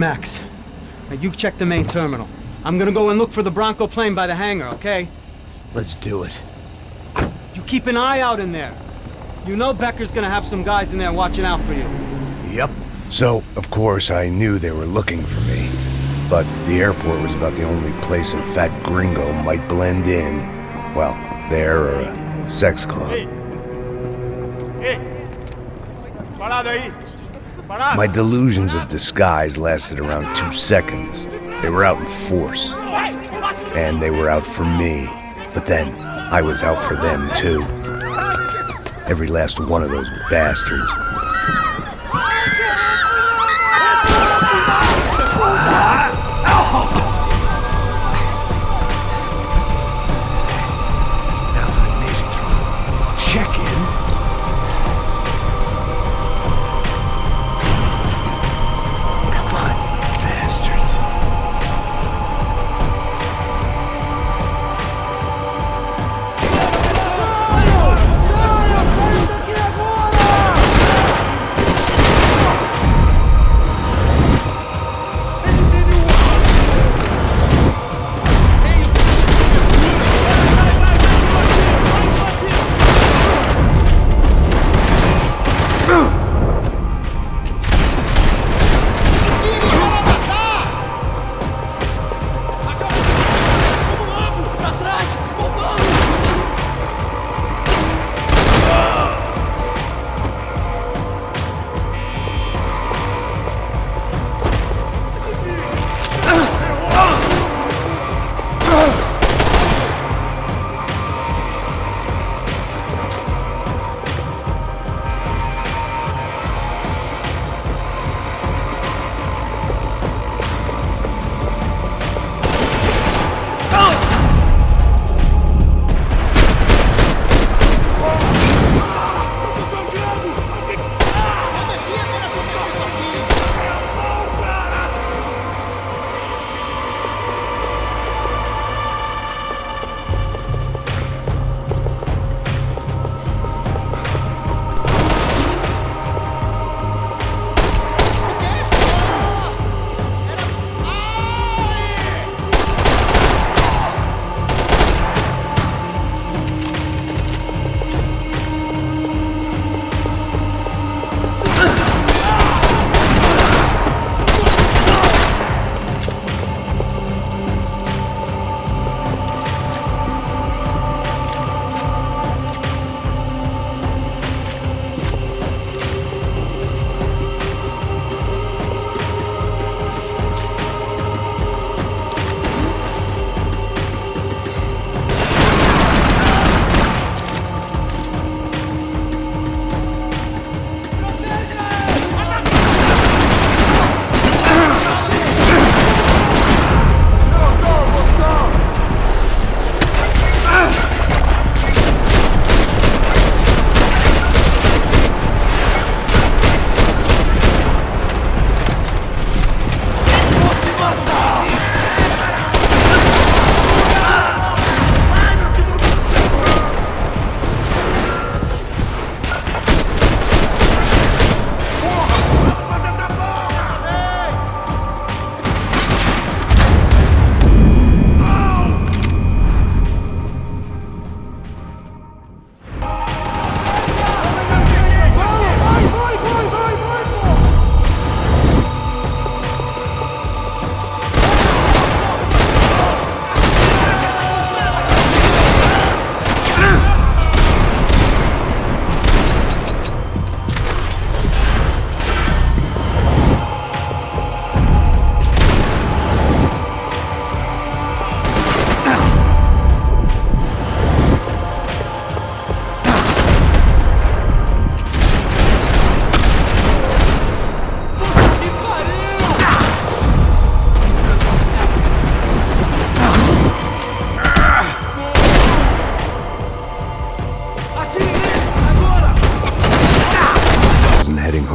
Max, now you check the main terminal. I'm gonna go and look for the Bronco plane by the hangar, okay? Let's do it. You keep an eye out in there. You know Becker's gonna have some guys in there watching out for you. Yep. So, of course, I knew they were looking for me. But the airport was about the only place a fat gringo might blend in. Well, there or a sex club. My delusions of disguise lasted around 2 seconds. They were out in force. And they were out for me. But then, I was out for them too. Every last one of those bastards. Now that I made it through check-in, come on, bastards.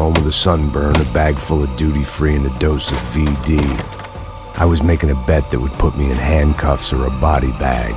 With a sunburn, a bag full of duty-free, and a dose of VD. I was making a bet that would put me in handcuffs or a body bag.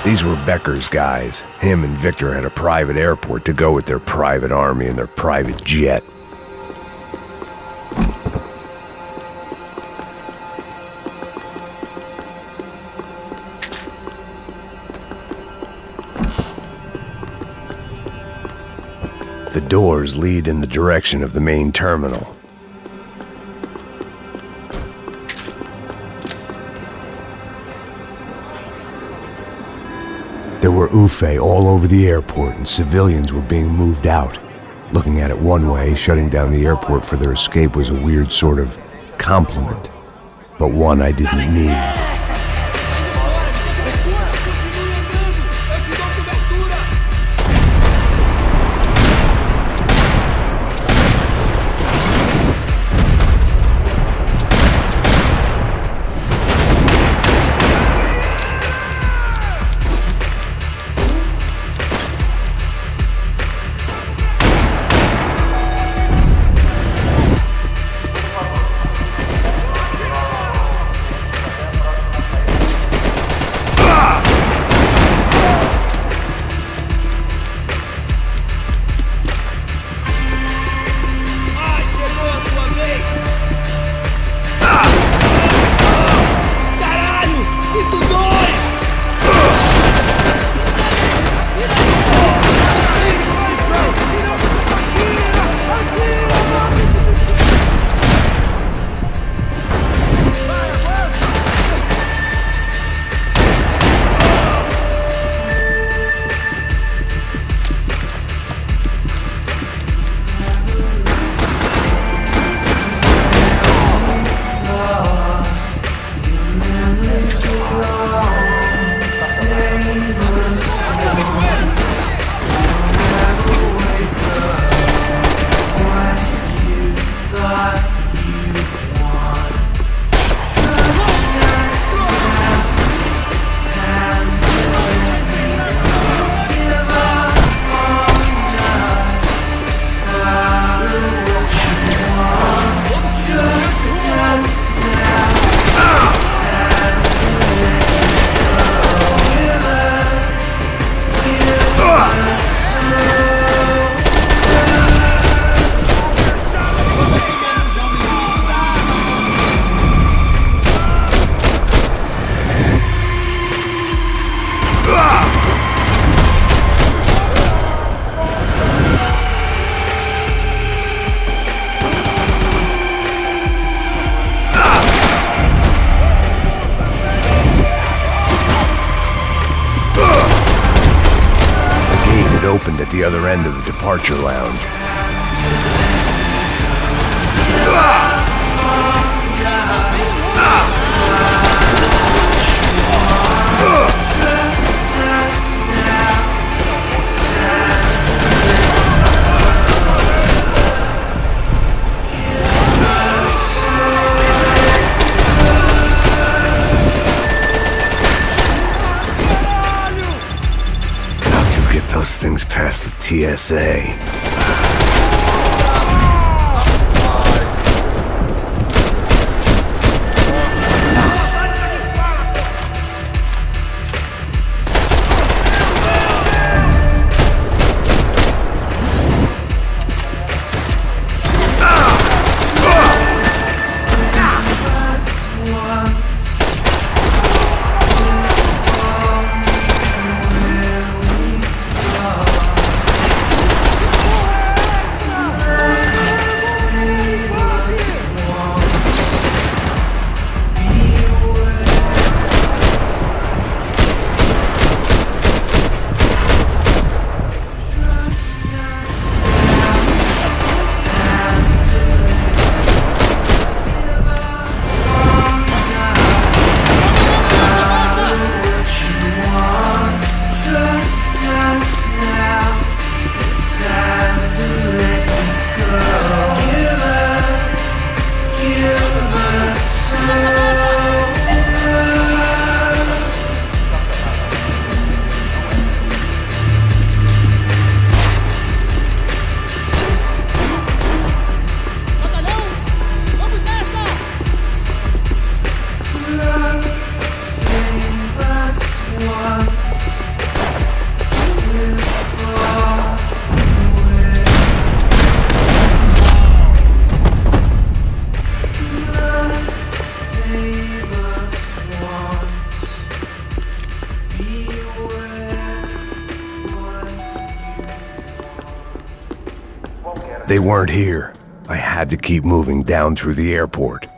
These were Becker's guys. Him and Victor had a private airport to go with their private army and their private jet. The doors lead in the direction of the main terminal. There were UFE all over the airport, and civilians were being moved out. Looking at it one way, shutting down the airport for their escape was a weird sort of compliment, but one I didn't need. Opened at the other end of the departure lounge. Those things past the TSA. They weren't here. I had to keep moving down through the airport.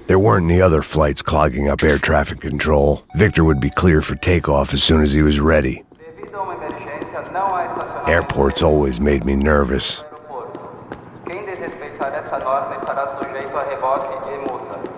There weren't any other flights clogging up air traffic control. Victor would be clear for takeoff as soon as he was ready. Airports always made me nervous. Quem desrespeitar essa norma estará sujeito a reboque e multas.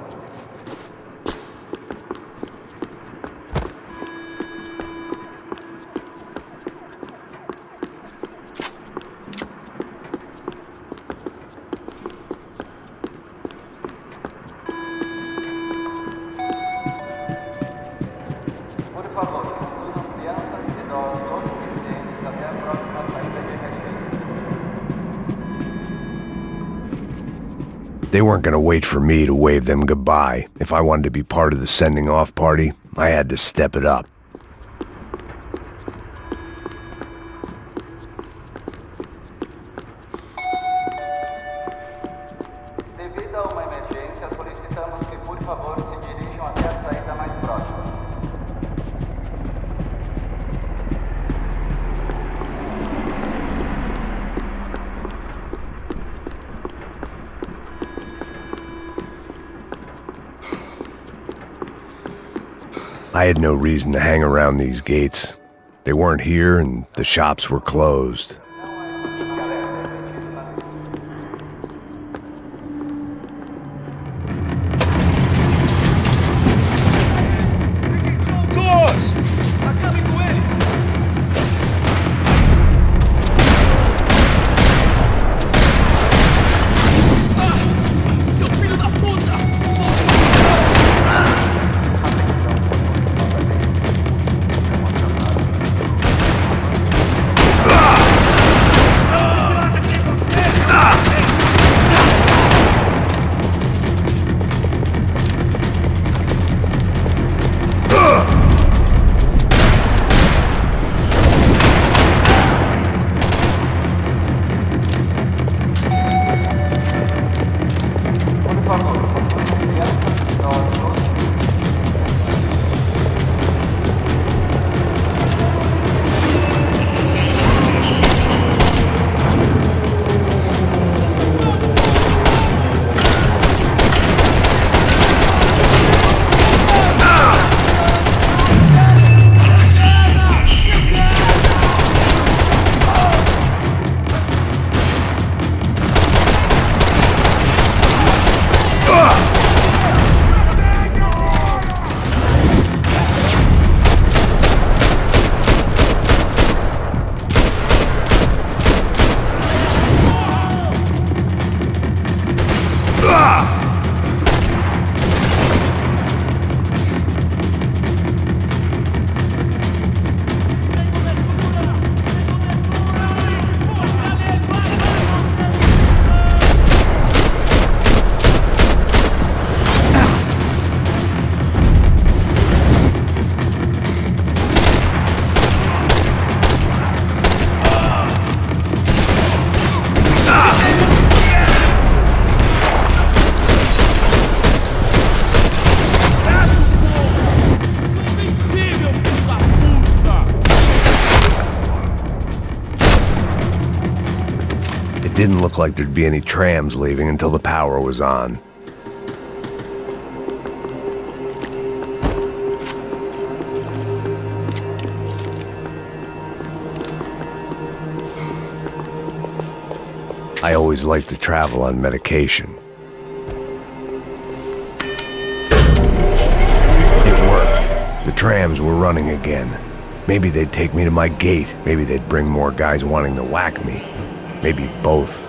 Por favor, excluam crianças, idosos ou deficientes até a próxima saída de emergência. They weren't gonna wait for me to wave them goodbye. If I wanted to be part of the sending off party, I had to step it up. Devido a uma emergência, solicitamos que, por favor, se dirijam até a saída mais próxima. I had no reason to hang around these gates. They weren't here and the shops were closed. It didn't look like there'd be any trams leaving until the power was on. I always liked to travel on medication. It worked. The trams were running again. Maybe they'd take me to my gate. Maybe they'd bring more guys wanting to whack me. Maybe both.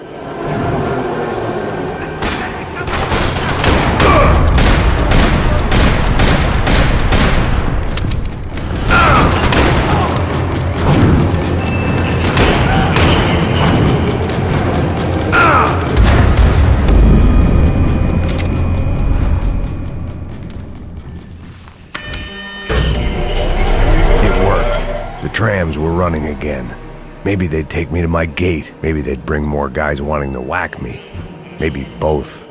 trams were running again. Maybe they'd take me to my gate. Maybe they'd bring more guys wanting to whack me. Maybe both.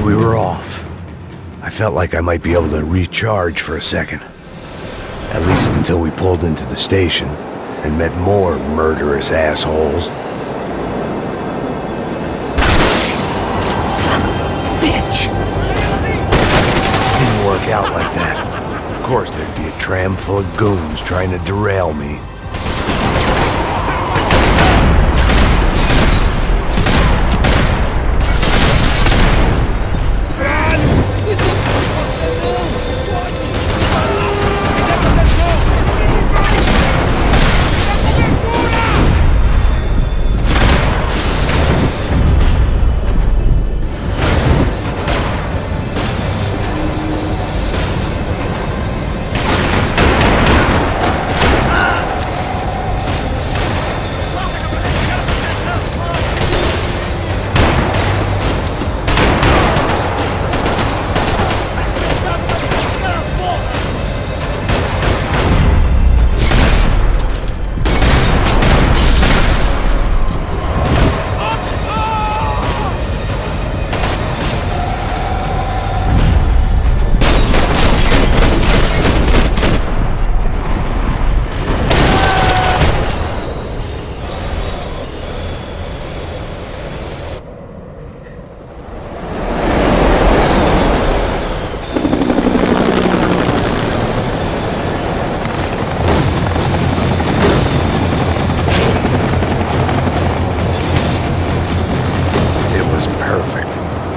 We were off. I felt like I might be able to recharge for a second. At least until we pulled into the station and met more murderous assholes. Son of a bitch! Didn't work out like that. Of course there'd be a tram full of goons trying to derail me.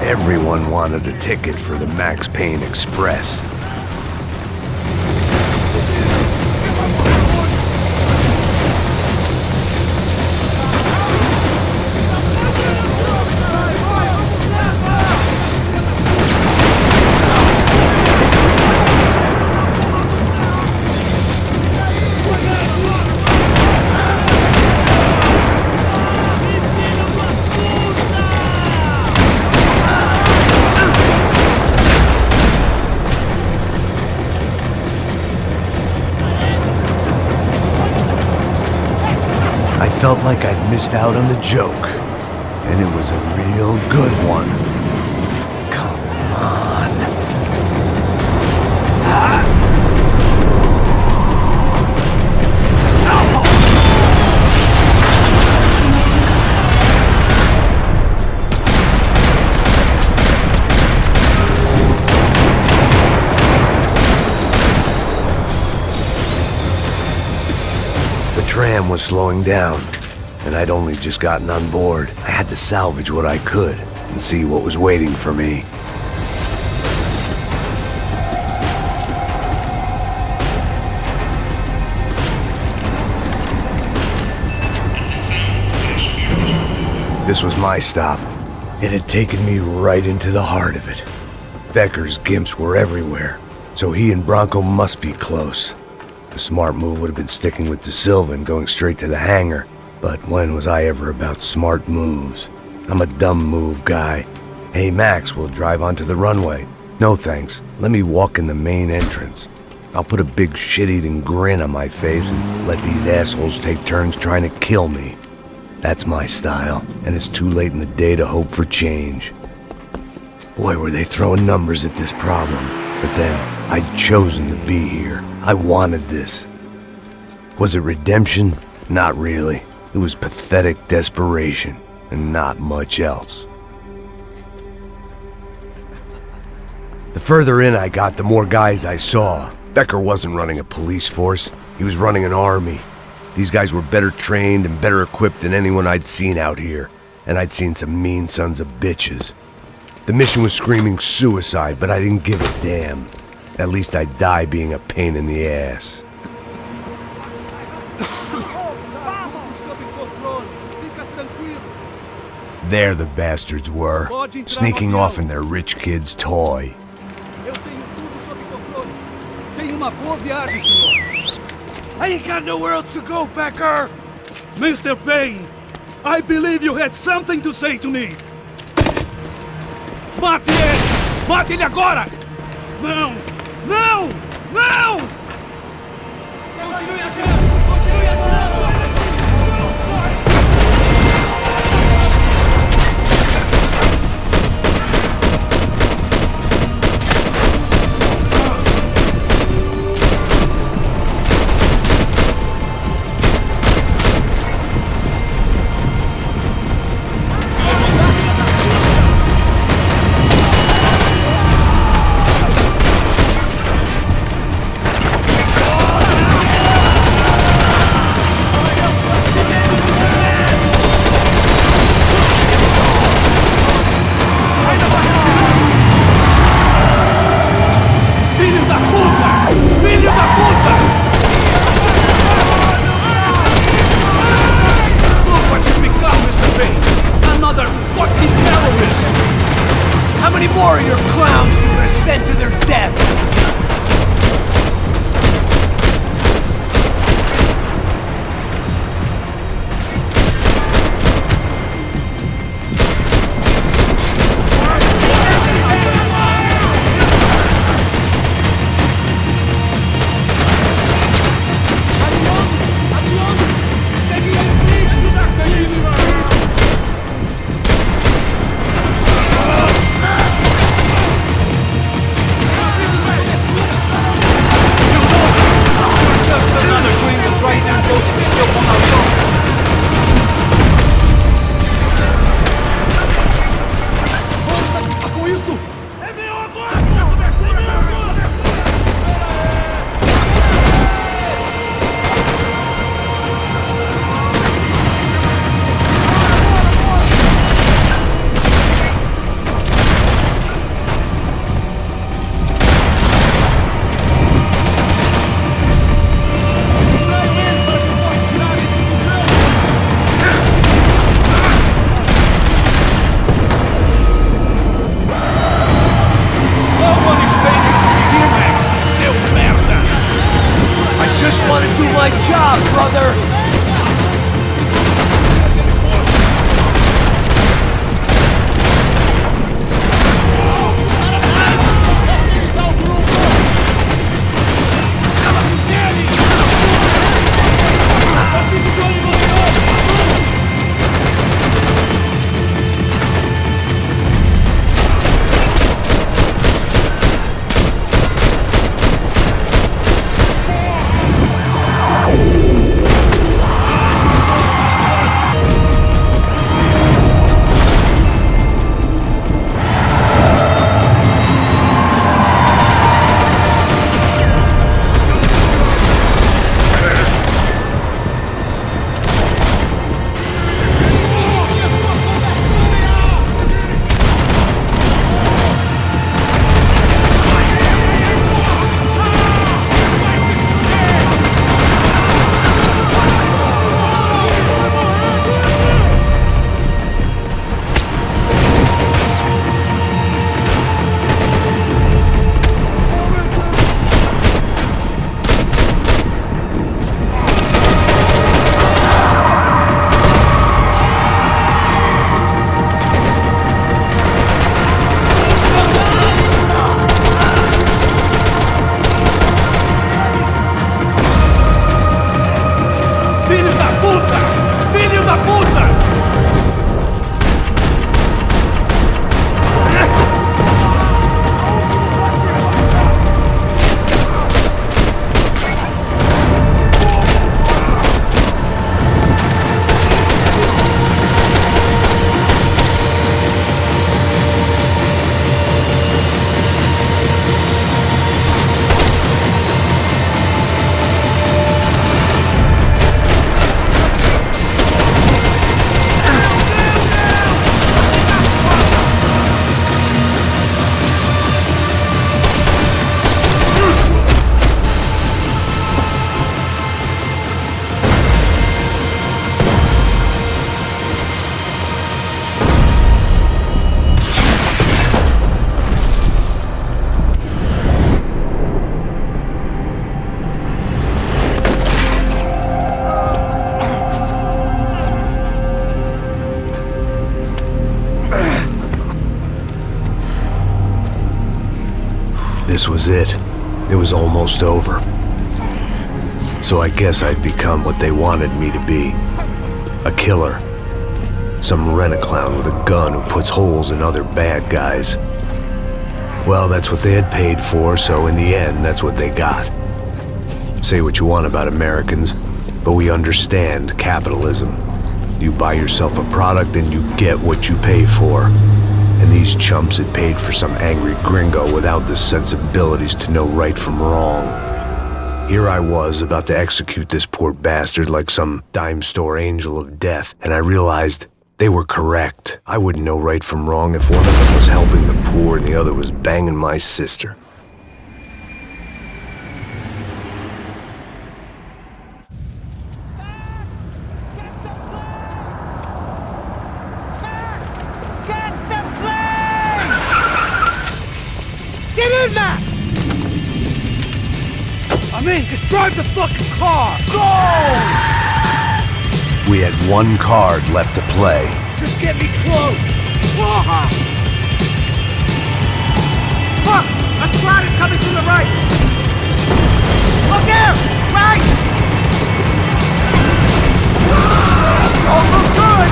Everyone wanted a ticket for the Max Payne Express. I felt like I'd missed out on the joke, and it was a real good one. Come on. The tram was slowing down, and I'd only just gotten on board. I had to salvage what I could and see what was waiting for me. This was my stop. It had taken me right into the heart of it. Becker's gimps were everywhere, so he and Bronco must be close. The smart move would have been sticking with De Silva and going straight to the hangar, but when was I ever about smart moves? I'm a dumb move guy. Hey Max, we'll drive onto the runway. No thanks, let me walk in the main entrance. I'll put a big shit-eating grin on my face and let these assholes take turns trying to kill me. That's my style, and it's too late in the day to hope for change. Boy, were they throwing numbers at this problem. But then, I'd chosen to be here. I wanted this. Was it redemption? Not really. It was pathetic desperation, and not much else. The further in I got, the more guys I saw. Becker wasn't running a police force. He was running an army. These guys were better trained and better equipped than anyone I'd seen out here. And I'd seen some mean sons of bitches. The mission was screaming suicide, but I didn't give a damn. At least I'd die being a pain in the ass. There the bastards were, sneaking off in their rich kid's toy. I ain't got nowhere else to go, Becker! Mr. Payne, I believe you had something to say to me! Mate ele! Mate ele agora! Não! Não! Não! Continue atirando! Continue atirando! More of your clowns you're gonna send to their deaths! This was it. It was almost over. So I guess I'd become what they wanted me to be. A killer. Some rent-a-clown with a gun who puts holes in other bad guys. Well, that's what they had paid for, so in the end, that's what they got. Say what you want about Americans, but we understand capitalism. You buy yourself a product and you get what you pay for. And these chumps had paid for some angry gringo without the sensibilities to know right from wrong. Here I was, about to execute this poor bastard like some dime store angel of death, and I realized they were correct. I wouldn't know right from wrong if one of them was helping the poor and the other was banging my sister. Get in, Max! I'm in, just drive the fucking car! Go! We had one card left to play. Just get me close! Look! A squad is coming from the right! Look there! Right! Don't look good!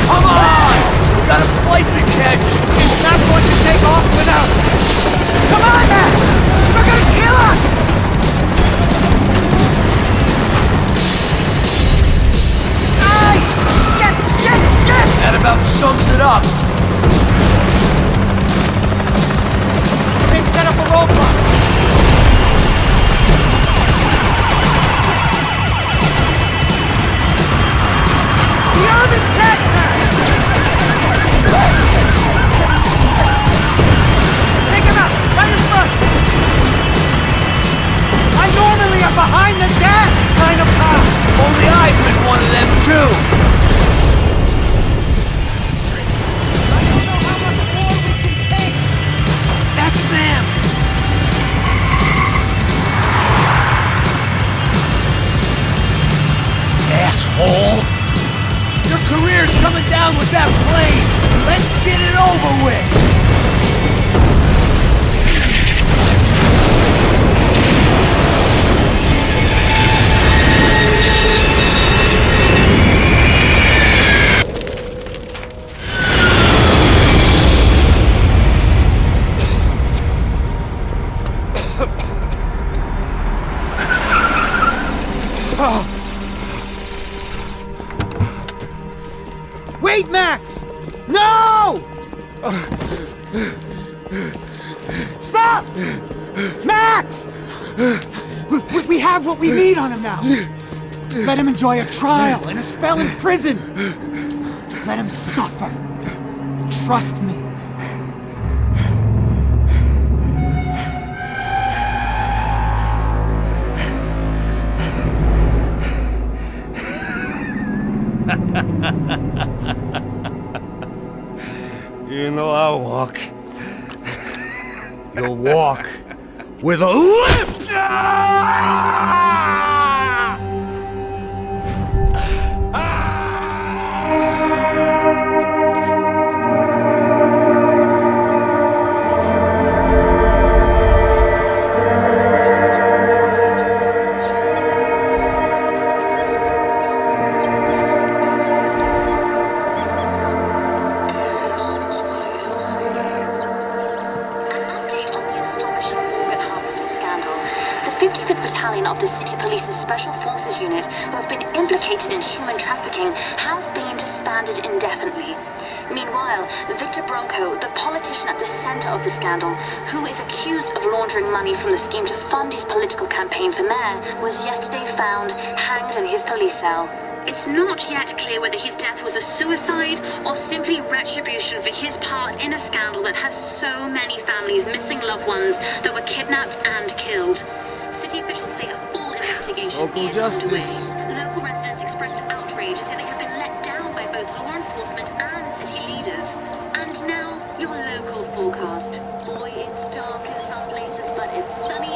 Come on! We got a flight to catch! It's not going to take off without us! Come on, Max! They're gonna kill us! Ay! Shit! That about sums it up. They've set up a roadblock! The urban tech, Max! Take him out! Right in front! I'm normally a behind the desk kind of cop! Only I've been one of them too. I don't know how much more we can take! That's them. Asshole. Your career's coming down with that plane. Let's get it over with. Wait, Max! No! Stop! Max! We have what we need on him now. Let him enjoy a trial and a spell in prison. Let him suffer. Trust me. You know I'll walk. You'll walk with a limp! Of the City Police's Special Forces Unit, who have been implicated in human trafficking, has been disbanded indefinitely. Meanwhile, Victor Bronco, the politician at the center of the scandal, who is accused of laundering money from the scheme to fund his political campaign for mayor, was yesterday found hanged in his police cell. It's not yet clear whether his death was a suicide or simply retribution for his part in a scandal that has so many families missing loved ones that were kidnapped and killed. City officials say a full investigation Local is justice. underway. Local residents expressed outrage, saying they have been let down by both law enforcement and city leaders. And now, your local forecast. Boy, it's dark in some places, but it's sunny